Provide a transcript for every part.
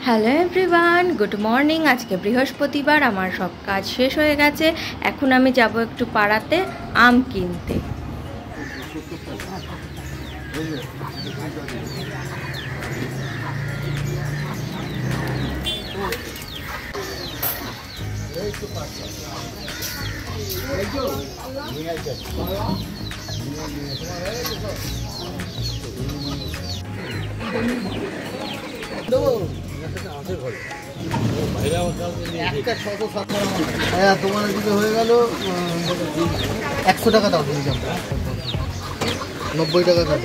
Hello everyone, good morning. আজকে বৃহস্পতিবার, আমার সব কাজ শেষ হয়ে গেছে। এখন আমি যাব একটু পাড়াতে আম কিনতে। তোমার দিকে হয়ে গেল 100 টাকা দাও, দিয়ে যাবো 90 টাকা দাও।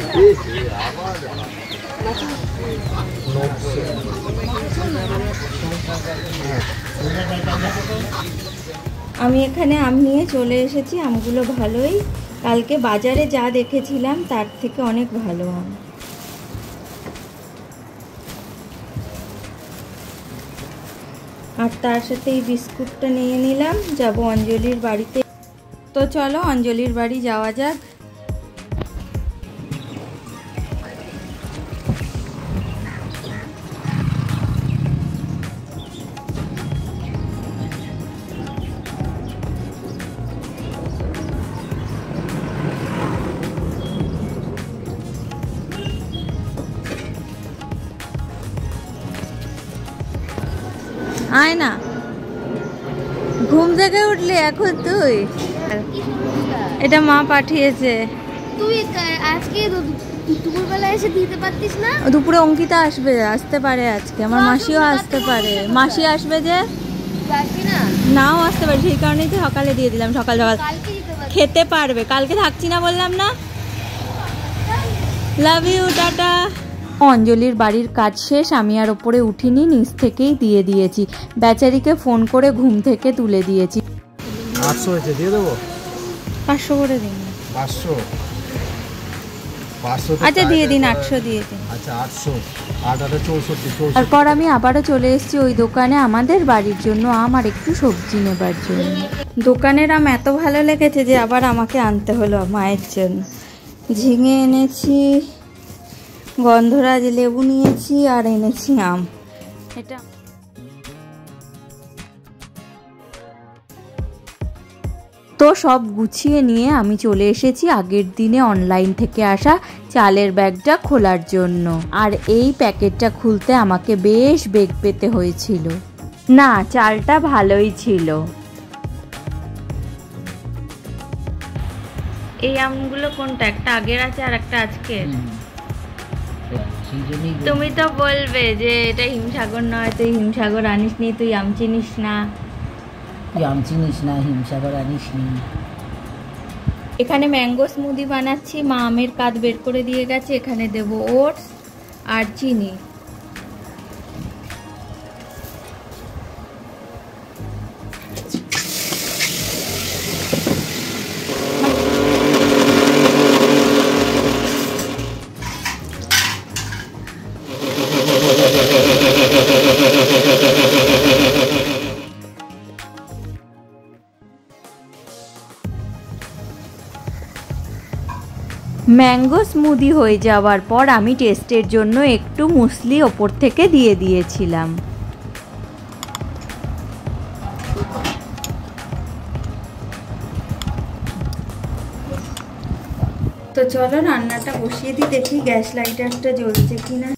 আমি এখানে আম নিয়ে চলে এসেছি। আমগুলো ভালোই, কালকে বাজারে যা দেখেছিলাম তার থেকে অনেক ভালো আম। আর তার সাথে এই বিস্কুটটা নিয়ে নিলাম, যাব অঞ্জলির বাড়িতে। তো চলো অঞ্জলির বাড়ি যাওয়া যাক। আয় না, ঘুম থেকে উঠলি এখন তুই? এটা মা পাঠিয়েছে। তুই আজকে দুপুরবেলা এসে দিতে পারতিস না? দুপুরে অঙ্কিতা আসতে পারে আজকে, আমার মাসিও আসতে পারে। মাসি আসবে যে, নাও আসতে পারে, সেই কারণেই তো সকালে দিয়ে দিলাম। সকাল সকাল খেতে পারবে, কালকে থাকছি না বললাম না। Love you, tata. অঞ্জলির বাড়ির কাজ শেষ, আমি আর ওপরে উঠিনি, নিচ থেকেই দিয়ে দিয়েছি। বেচারিকে ফোন করে ঘুম থেকে তুলে দিয়েছি। 800 হয়েছে, দিয়ে দেবো 500 করে দিন। 500 আচ্ছা দিয়ে দিন, 800 দিয়ে দিন। আচ্ছা 800, 8 8 64। তারপর আমি আবারও চলে এসেছি ওই দোকানে আমাদের বাড়ির জন্য আম আর একটু সবজি নেবার জন্য। দোকানের আম এত ভালো লেগেছে যে আবার আমাকে আনতে হলো মায়ের জন্য। ঝিঙে এনেছি, গন্ধরাজ লেবু নিয়েছি, আর এনেছি আম। এটা তো সব গুছিয়ে নিয়ে আমি চলে এসেছি আগের দিনে অনলাইন থেকে আসা চালের ব্যাগটা খোলার জন্য। আর এই প্যাকেটটা খুলতে আমাকে বেশ বেগ পেতে হয়েছিল। না, চালটা ভালোই ছিল। এই আমগুলো কোনটা? একটা আগের আছে আর একটা আজকের। তুমি তো বলবে যে এটা হিমসাগর নয়, তুই হিমসাগর আনিস নি, তুই আম চিনিস না। তুই আম চিনিস না, হিমসাগর আনিস নি। এখানে ম্যাঙ্গো স্মুদি বানাচ্ছি, মা আমের কাঠ বের করে দিয়ে গেছে। এখানে দেব ওটস আর চিনি। ম্যাঙ্গো স্মুদি হয়ে যাওয়ার পর আমি টেস্টের জন্য একটু মুসলি ওপর থেকে দিয়ে দিয়েছিলাম। তো চলো রান্নাটা বসিয়ে দিই, দেখি গ্যাস লাইটারটা জ্বলছে কিনা।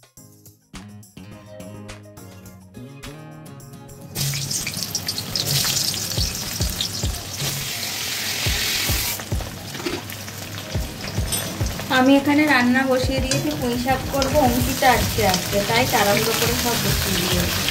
আমি এখানে রান্না বসিয়ে দিয়েছি, পুঁই শাক করবো। অঙ্কিতা আজকে আসবে, তাই তাড়াহুড়ো করে সব বসিয়ে দিয়েছি।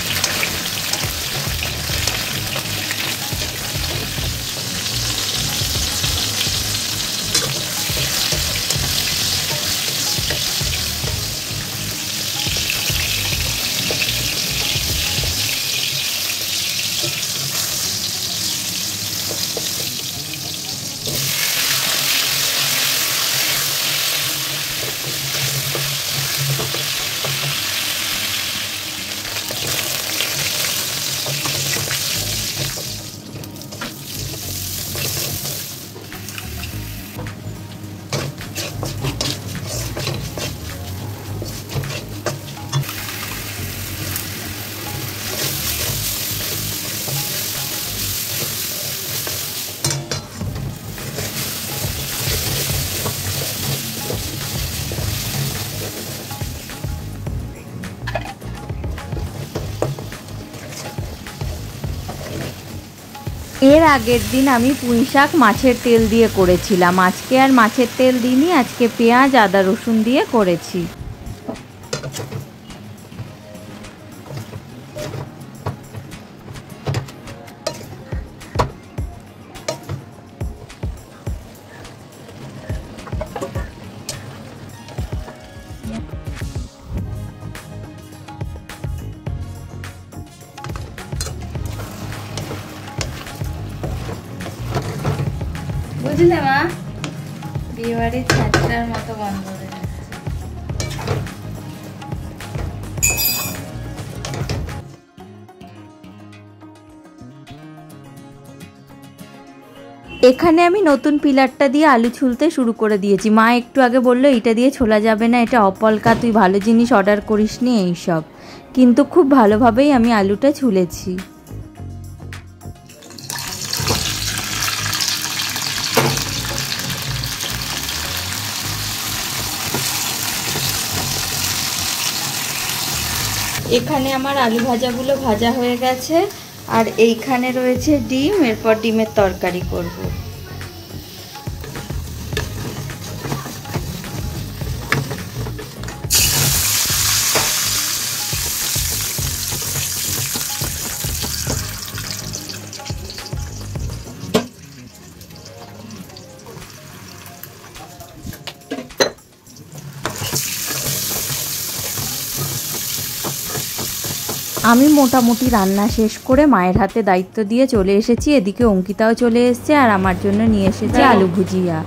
এর আগের দিন আমি পুঁই শাক মাছের তেল দিয়ে করেছিলাম, আজকে আর মাছের তেল দিইনি, আজকে পেঁয়াজ আদা রসুন দিয়ে করেছি। বুঝলে মা, বিয়েবাড়ির ছাত্রার মতো বন্ধ হয়ে যাচ্ছে। এখানে আমি নতুন পিলারটা দিয়ে আলু ছুলতে শুরু করে দিয়েছি। মা একটু আগে বললো এটা দিয়ে ছোলা যাবে না, এটা অপলকা, তুই ভালো জিনিস অর্ডার করিসনি এইসব, কিন্তু খুব ভালোভাবেই আমি আলুটা ছুলেছি। এখানে আমার আলু ভাজাগুলো ভাজা হয়ে গেছে, আর এইখানে রয়েছে ডিম, এরপর ডিমের তরকারি করব। আমি মোটামুটি রান্না শেষ করে মায়ের হাতে দায়িত্ব দিয়ে চলে এসেছি। এদিকে অঙ্কিতাও চলে এসেছে, আর আমার জন্য নিয়ে এসেছে আলু ভুজিয়া।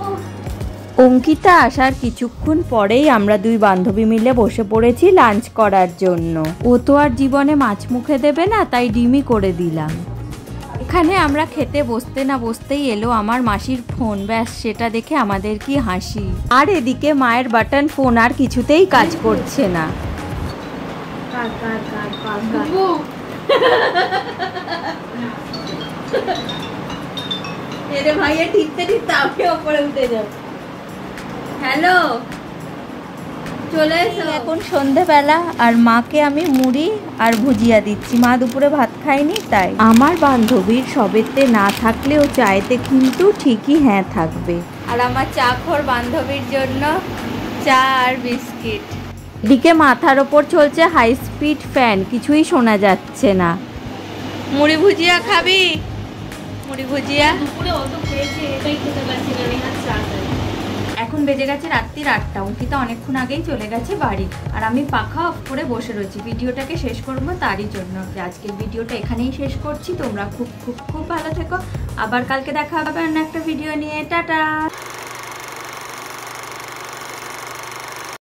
অঙ্কিতা আসার কিছুক্ষণ পরেই আমরা দুই বান্ধবী মিলে বসে পড়েছি লাঞ্চ করার জন্য। ও তো আর জীবনে মাছ মুখে দেবে না, তাই ডিমই করে দিলাম। এখানে আমরা খেতে বসতে না বসতেই এলো আমার মাসির ফোন, ব্যাস সেটা দেখে আমাদের কি হাসি। আর এদিকে মায়ের বাটন ফোন আর কিছুতেই কাজ করছে না। ভাইয়া ঠিকতে ঠিকতে আপনি ওপরে উঠে যাও। হ্যালো, চলে এসো। এখন সন্ধেবেলা, আর মাকে আমি মুড়ি আর ভুজিয়া দিচ্ছি। মা দুপুরে ভাত খায়নি, তাই। আমার বান্ধবীর সবেতে না থাকলেও চায়েতে কিন্তু ঠিকই হ্যাঁ থাকবে। আর আমার চা খোর বান্ধবীর জন্য চা আর বিস্কিট। এদিকে মাথার ওপর চলছে হাই স্পিড ফ্যান, কিছুই শোনা যাচ্ছে না। মুড়ি ভুজিয়া খাবি? মুড়ি ভুজিয়া এখন বেজে গেছে রাত্রির 8টা। অঙ্কিতা অনেকক্ষণ আগেই চলে গেছে বাড়ি, আর আমি পাখা অফ করে বসে রয়েছি। ভিডিওটাকে শেষ করবো তারই জন্য। আজকের ভিডিওটা এখানেই শেষ করছি। তোমরা খুব খুব খুব ভালো থেকো। আবার কালকে দেখা হবে অন্য একটা ভিডিও নিয়ে। টাটা।